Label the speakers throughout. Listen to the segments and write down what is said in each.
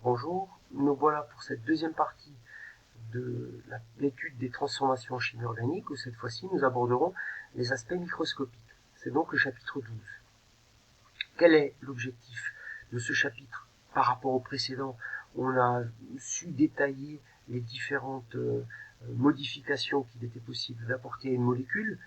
Speaker 1: Bonjour, nous voilà pour cette deuxième partie de l'étude des transformations en chimie organique, où cette fois-ci nous aborderons les aspects microscopiques. C'est donc le chapitre 12. Quel est l'objectif de ce chapitre par rapport au précédent? On a su détailler les différentes modifications qu'il était possible d'apporter à une molécule,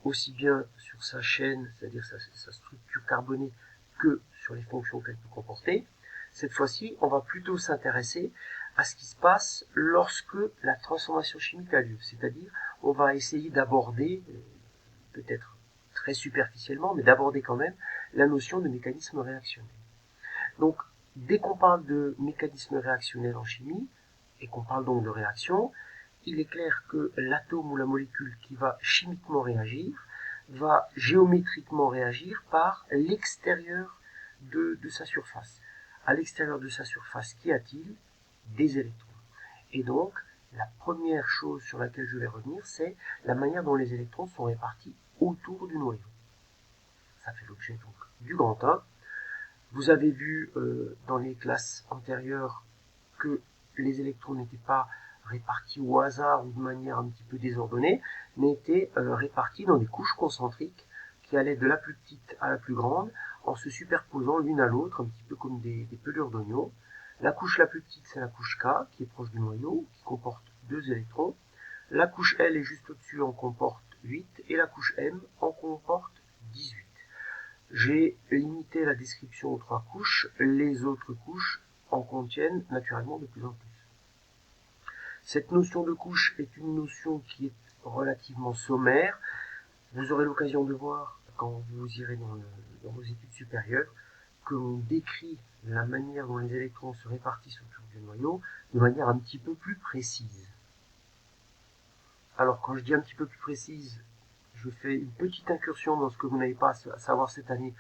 Speaker 1: aussi bien sur sa chaîne, c'est-à-dire sa structure carbonée, que sur les fonctions qu'elle peut comporter. Cette fois-ci, on va plutôt s'intéresser à ce qui se passe lorsque la transformation chimique a lieu, c'est-à-dire on va essayer d'aborder, peut-être très superficiellement, mais d'aborder quand même la notion de mécanisme réactionnel. Donc, dès qu'on parle de mécanisme réactionnel en chimie, et qu'on parle donc de réaction, il est clair que l'atome ou la molécule qui va chimiquement réagir va géométriquement réagir par l'extérieur de sa surface. À l'extérieur de sa surface, qu'y a-t-il? Des électrons. Et donc, la première chose sur laquelle je vais revenir, c'est la manière dont les électrons sont répartis autour du noyau. Ça fait l'objet donc du grand 1. Vous avez vu dans les classes antérieures que les électrons n'étaient pas répartis au hasard ou de manière un petit peu désordonnée, mais étaient répartis dans des couches concentriques qui allaient de la plus petite à la plus grande en se superposant l'une à l'autre, un petit peu comme des pelures d'oignons. La couche la plus petite, c'est la couche K, qui est proche du noyau, qui comporte 2 électrons. La couche L est juste au-dessus, en comporte 8, et la couche M en comporte 18. J'ai limité la description aux 3 couches, les autres couches en contiennent naturellement de plus en plus. Cette notion de couche est une notion qui est relativement sommaire. Vous aurez l'occasion de voir, quand vous irez dans vos études supérieures, que l'on décrit la manière dont les électrons se répartissent autour du noyau de manière un petit peu plus précise. Alors, quand je dis un petit peu plus précise, je fais une petite incursion dans ce que vous n'avez pas à savoir cette année,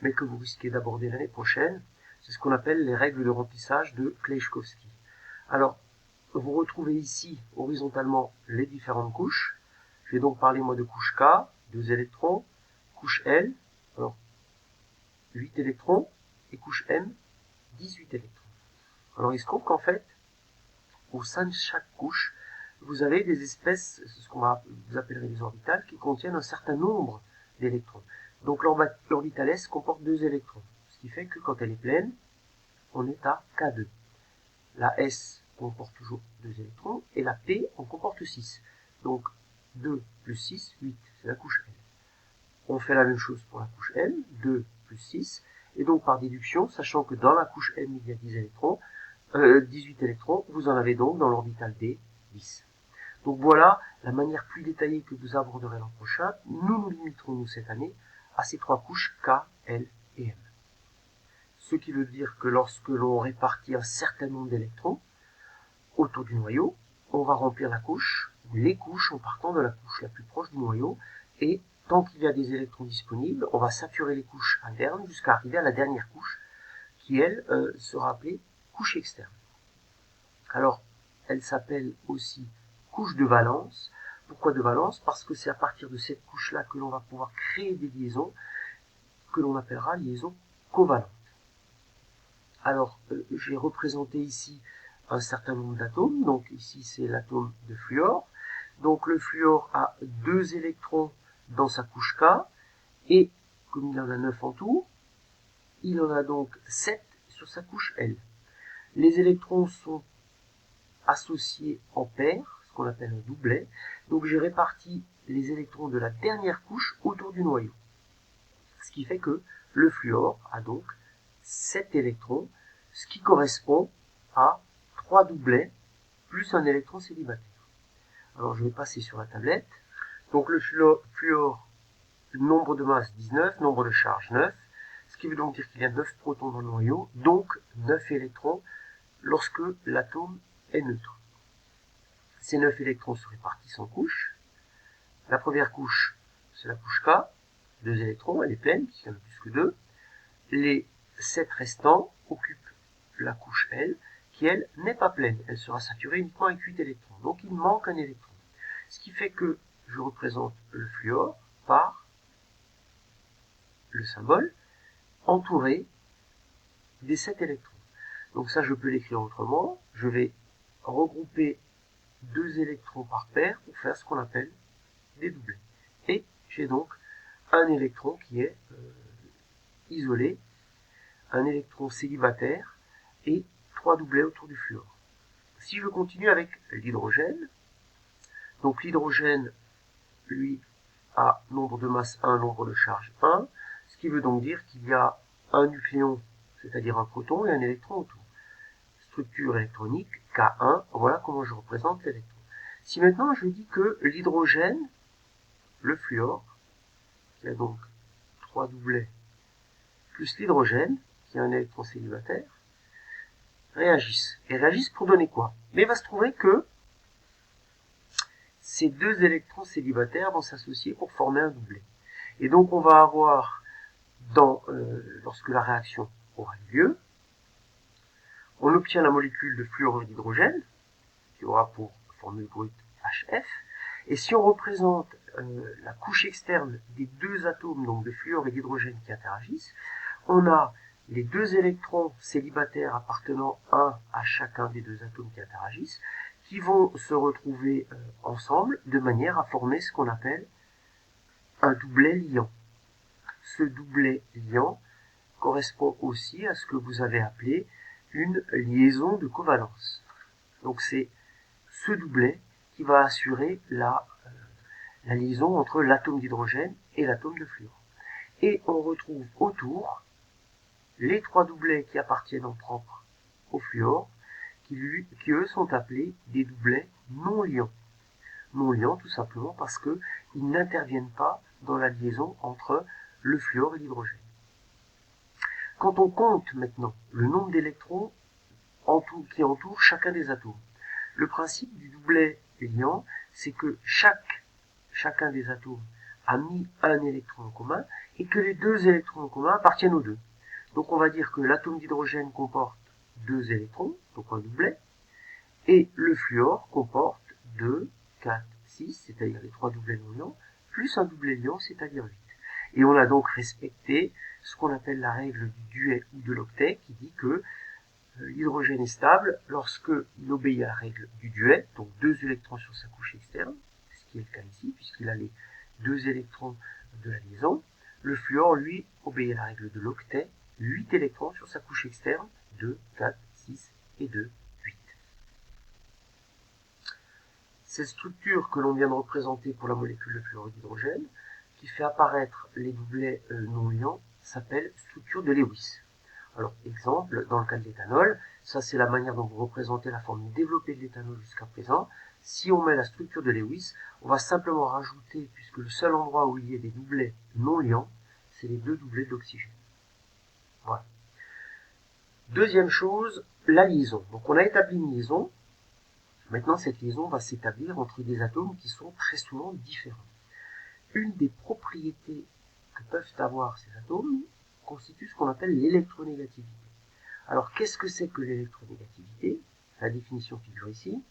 Speaker 1: mais que vous risquez d'aborder l'année prochaine. C'est ce qu'on appelle les règles de remplissage de Kleishkovsky. Alors, vous retrouvez ici, horizontalement, les différentes couches. Je vais donc parler, moi, de couche K, 2 électrons, couche L, alors 8 électrons, et couche M, 18 électrons. Alors, il se trouve qu'en fait, au sein de chaque couche, vous avez des espèces, ce qu'on vous appellerez des orbitales, qui contiennent un certain nombre d'électrons. Donc l'orbital S comporte 2 électrons, ce qui fait que quand elle est pleine, on est à K2. La S comporte toujours 2 électrons, et la P en comporte 6. Donc 2 plus 6, 8, c'est la couche L. On fait la même chose pour la couche M, 2 plus 6, et donc par déduction, sachant que dans la couche M il y a 10 électrons, 18 électrons, vous en avez donc dans l'orbital D 10. Donc voilà la manière plus détaillée que vous aborderez l'an prochain. Nous nous limiterons, nous, cette année, à ces 3 couches K, L et M. Ce qui veut dire que lorsque l'on répartit un certain nombre d'électrons autour du noyau, on va remplir la couche, ou les couches, en partant de la couche la plus proche du noyau, et tant qu'il y a des électrons disponibles, on va saturer les couches internes jusqu'à arriver à la dernière couche, qui, elle, sera appelée couche externe. Alors, elle s'appelle aussi couche de valence. Pourquoi de valence? Parce que c'est à partir de cette couche-là que l'on va pouvoir créer des liaisons que l'on appellera liaisons covalentes. Alors, j'ai représenté ici un certain nombre d'atomes. Donc ici, c'est l'atome de fluor. Donc le fluor a 2 électrons dans sa couche K, et comme il en a 9 en tout, il en a donc 7 sur sa couche L. Les électrons sont associés en paires, ce qu'on appelle un doublet. Donc j'ai réparti les électrons de la dernière couche autour du noyau. Ce qui fait que le fluor a donc 7 électrons, ce qui correspond à 3 doublets plus un électron célibataire. Alors je vais passer sur la tablette. Donc le fluor, nombre de masse 19, nombre de charge 9, ce qui veut donc dire qu'il y a 9 protons dans le noyau, donc 9 électrons lorsque l'atome est neutre. Ces 9 électrons se répartissent en couches. La première couche, c'est la couche K, 2 électrons, elle est pleine, puisqu'il y en a plus que 2. Les 7 restants occupent la couche L, qui elle n'est pas pleine, elle sera saturée uniquement avec 8 électrons. Donc il manque un électron. Ce qui fait que je représente le fluor par le symbole entouré des 7 électrons. Donc ça, je peux l'écrire autrement. Je vais regrouper 2 électrons par paire pour faire ce qu'on appelle des doublets. Et j'ai donc un électron qui est isolé, un électron célibataire et 3 doublets autour du fluor. Si je continue avec l'hydrogène, donc l'hydrogène, lui, a nombre de masse 1, nombre de charge 1, ce qui veut donc dire qu'il y a un nucléon, c'est-à-dire un proton, et un électron autour. Structure électronique, K1, voilà comment je représente l'électron. Si maintenant je dis que l'hydrogène, le fluor, qui a donc 3 doublets, plus l'hydrogène, qui a un électron célibataire, réagissent. Et réagissent pour donner quoi? Mais il va se trouver que ces 2 électrons célibataires vont s'associer pour former un doublet. Et donc on va avoir, lorsque la réaction aura lieu, on obtient la molécule de fluorure d'hydrogène, qui aura pour formule brute HF, et si on représente la couche externe des 2 atomes, donc de fluor et d'hydrogène qui interagissent, on a les 2 électrons célibataires appartenant à chacun des 2 atomes qui interagissent, qui vont se retrouver ensemble de manière à former ce qu'on appelle un doublet liant. Ce doublet liant correspond aussi à ce que vous avez appelé une liaison de covalence. Donc c'est ce doublet qui va assurer la liaison entre l'atome d'hydrogène et l'atome de fluor. Et on retrouve autour les 3 doublets qui appartiennent en propre au fluor, qui eux sont appelés des doublets non liants. Non liants tout simplement parce qu'ils n'interviennent pas dans la liaison entre le fluor et l'hydrogène. Quand on compte maintenant le nombre d'électrons qui entourent chacun des atomes, le principe du doublet liant, c'est que chacun des atomes a mis un électron en commun et que les 2 électrons en commun appartiennent aux 2. Donc on va dire que l'atome d'hydrogène comporte 2 électrons, donc un doublet, et le fluor comporte 2, 4, 6, c'est-à-dire les 3 doublets non liants, plus un doublet liant, c'est-à-dire 8. Et on a donc respecté ce qu'on appelle la règle du duet ou de l'octet, qui dit que l'hydrogène est stable lorsqu'il obéit à la règle du duet, donc 2 électrons sur sa couche externe, ce qui est le cas ici, puisqu'il a les 2 électrons de la liaison. Le fluor, lui, obéit à la règle de l'octet, 8 électrons sur sa couche externe, 2, 4, 6 et 2, 8. Cette structure que l'on vient de représenter pour la molécule de fluorure d'hydrogène, qui fait apparaître les doublets non liants, s'appelle structure de Lewis. Alors, exemple, dans le cas de l'éthanol, ça c'est la manière dont vous représentez la forme développée de l'éthanol jusqu'à présent. Si on met la structure de Lewis, on va simplement rajouter, puisque le seul endroit où il y a des doublets non liants, c'est les 2 doublets d'oxygène. Voilà. Deuxième chose, la liaison. Donc on a établi une liaison. Maintenant, cette liaison va s'établir entre des atomes qui sont très souvent différents. Une des propriétés que peuvent avoir ces atomes constitue ce qu'on appelle l'électronégativité. Alors, qu'est-ce que c'est que l'électronégativité? La définition figure ici.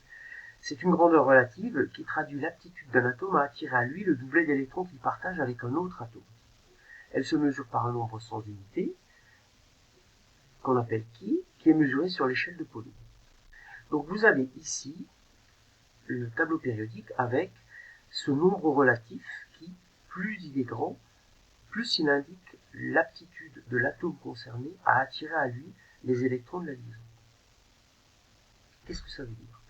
Speaker 1: C'est une grandeur relative qui traduit l'aptitude d'un atome à attirer à lui le doublet d'électrons qu'il partage avec un autre atome. Elle se mesure par un nombre sans unité, qu'on appelle qui est mesuré sur l'échelle de Pauli. Donc vous avez ici le tableau périodique avec ce nombre relatif qui, plus il est grand, plus il indique l'aptitude de l'atome concerné à attirer à lui les électrons de la liaison. Qu'est-ce que ça veut dire?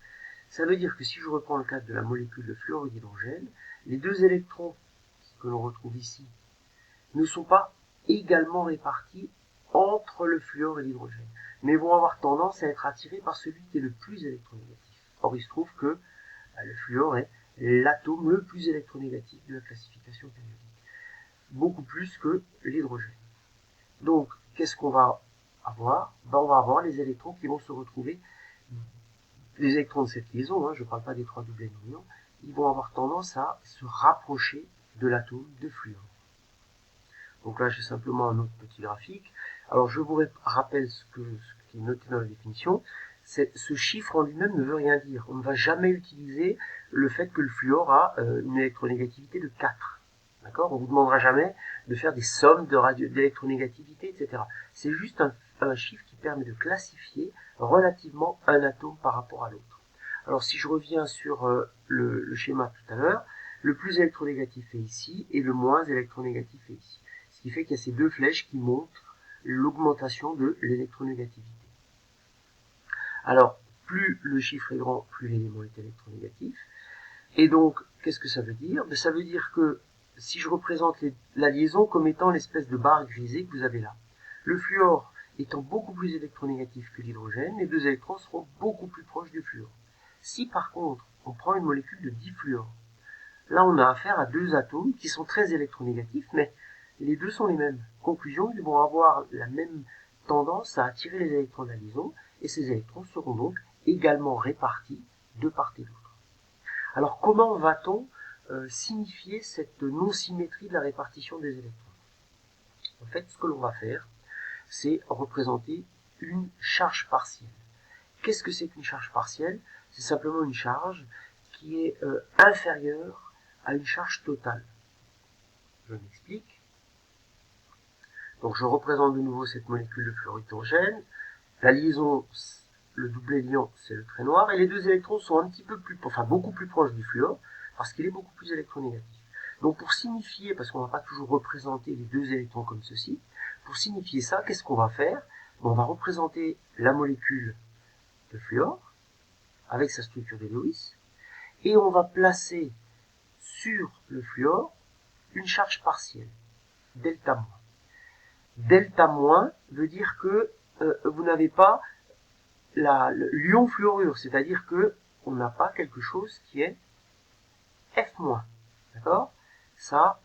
Speaker 1: Ça veut dire que si je reprends le cas de la molécule de fluorure d'hydrogène, les 2 électrons que l'on retrouve ici ne sont pas également répartis entre le fluor et l'hydrogène, mais vont avoir tendance à être attirés par celui qui est le plus électronégatif. Or, il se trouve que le fluor est l'atome le plus électronégatif de la classification périodique, beaucoup plus que l'hydrogène. Donc, qu'est-ce qu'on va avoir? On va avoir les électrons qui vont se retrouver, les électrons de cette liaison, je ne parle pas des 3 doublets non liants, ils vont avoir tendance à se rapprocher de l'atome de fluor. Donc là, j'ai simplement un autre petit graphique. Alors, je vous rappelle ce qui est noté dans la définition. Ce chiffre en lui-même ne veut rien dire. On ne va jamais utiliser le fait que le fluor a une électronégativité de 4. D'accord? On ne vous demandera jamais de faire des sommes d'électronégativité, etc. C'est juste un chiffre qui permet de classifier relativement un atome par rapport à l'autre. Alors si je reviens sur le schéma tout à l'heure, le plus électronégatif est ici et le moins électronégatif est ici. Ce qui fait qu'il y a ces deux flèches qui montrent l'augmentation de l'électronégativité. Alors, plus le chiffre est grand, plus l'élément est électronégatif. Et donc, qu'est-ce que ça veut dire? Ça veut dire que si je représente la liaison comme étant l'espèce de barre grisée que vous avez là, le fluor étant beaucoup plus électronégatif que l'hydrogène, les deux électrons seront beaucoup plus proches du fluor. Si par contre, on prend une molécule de difluor, là on a affaire à deux atomes qui sont très électronégatifs, mais les deux sont les mêmes. Conclusion, ils vont avoir la même tendance à attirer les électrons de la liaison, et ces électrons seront donc également répartis de part et d'autre. Alors comment va-t-on signifier cette non-symétrie de la répartition des électrons? En fait, ce que l'on va faire, c'est représenter une charge partielle. Qu'est-ce que c'est qu'une charge partielle? C'est simplement une charge qui est inférieure à une charge totale. Je m'explique. Donc je représente de nouveau cette molécule de fluorhydrogène. La liaison, le doublet liant, c'est le trait noir, et les deux électrons sont un petit peu plus, enfin beaucoup plus proches du fluor, parce qu'il est beaucoup plus électronégatif. Donc pour signifier, parce qu'on ne va pas toujours représenter les deux électrons comme ceci, pour signifier ça, qu'est-ce qu'on va faire? On va représenter la molécule de fluor, avec sa structure de Lewis, et on va placer sur le fluor une charge partielle, delta moins. Delta moins veut dire que vous n'avez pas l'ion fluorure, c'est-à-dire que on n'a pas quelque chose qui est F-. D'accord? Ça,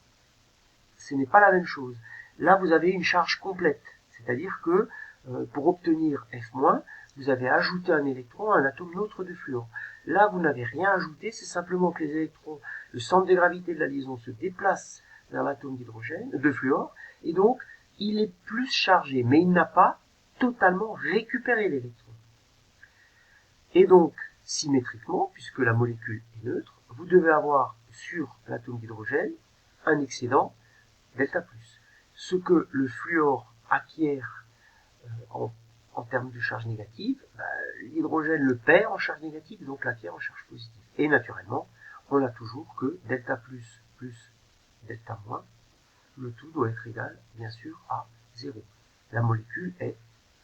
Speaker 1: ce n'est pas la même chose. Là, vous avez une charge complète, c'est-à-dire que pour obtenir F-, vous avez ajouté un électron à un atome neutre de fluor. Là, vous n'avez rien ajouté, c'est simplement que les électrons, le centre de gravité de la liaison se déplace vers l'atome d'hydrogène, de fluor, et donc il est plus chargé, mais il n'a pas totalement récupéré l'électron. Et donc, symétriquement, puisque la molécule est neutre, vous devez avoir sur l'atome d'hydrogène un excédent delta+. Ce que le fluor acquiert en termes de charge négative, l'hydrogène le perd en charge négative, donc l'acquiert en charge positive. Et naturellement, on a toujours que delta plus plus delta moins, le tout doit être égal, bien sûr, à 0. La molécule est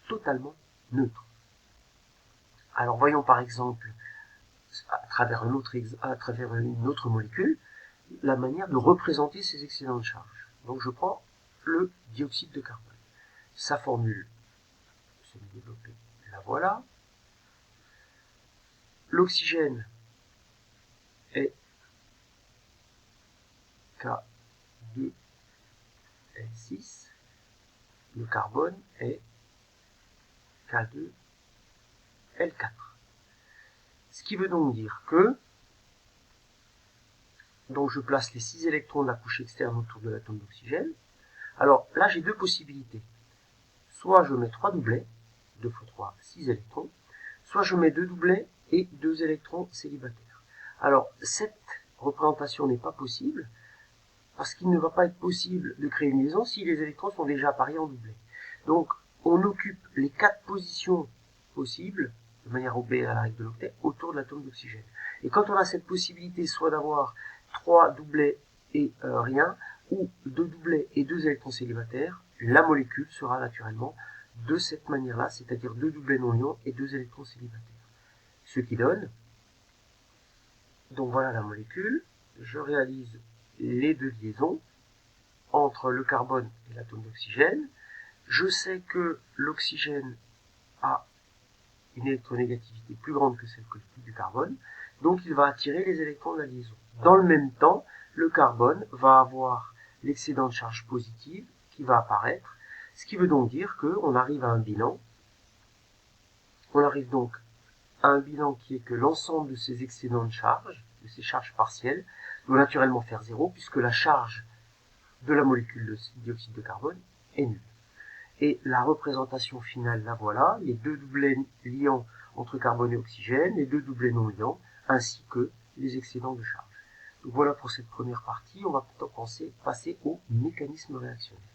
Speaker 1: totalement neutre. Alors voyons par exemple, à travers une autre molécule, la manière de représenter ces excédents de charge. Donc je prends le dioxyde de carbone. Sa formule, semi-développée, la voilà. L'oxygène est K2L6. Le carbone est K2L4. Ce qui veut donc dire que, donc je place les 6 électrons de la couche externe autour de l'atome d'oxygène. Alors là, j'ai deux possibilités. Soit je mets 3 doublets, 2 x 3, 6 électrons, soit je mets 2 doublets et 2 électrons célibataires. Alors, cette représentation n'est pas possible, parce qu'il ne va pas être possible de créer une liaison si les électrons sont déjà appariés en doublet. Donc, on occupe les 4 positions possibles, de manière à obéir à la règle de l'octet, autour de l'atome d'oxygène. Et quand on a cette possibilité, soit d'avoir 3 doublets et rien, ou 2 doublets et 2 électrons célibataires, la molécule sera naturellement de cette manière-là, c'est-à-dire 2 doublets non-ions et 2 électrons célibataires. Ce qui donne, donc voilà la molécule, je réalise les deux liaisons entre le carbone et l'atome d'oxygène. Je sais que l'oxygène a une électronégativité plus grande que celle du carbone, donc il va attirer les électrons de la liaison. Dans le même temps, le carbone va avoir l'excédent de charge positive qui va apparaître, ce qui veut donc dire qu'on arrive à un bilan. On arrive donc à un bilan qui est que l'ensemble de ces excédents de charge, de ces charges partielles, doit naturellement faire 0, puisque la charge de la molécule de dioxyde de carbone est nulle. Et la représentation finale, la voilà, les deux doublets liants entre carbone et oxygène, les deux doublets non liants, ainsi que les excédents de charge. Donc voilà pour cette première partie, on va maintenant passer au mécanisme réactionnaire.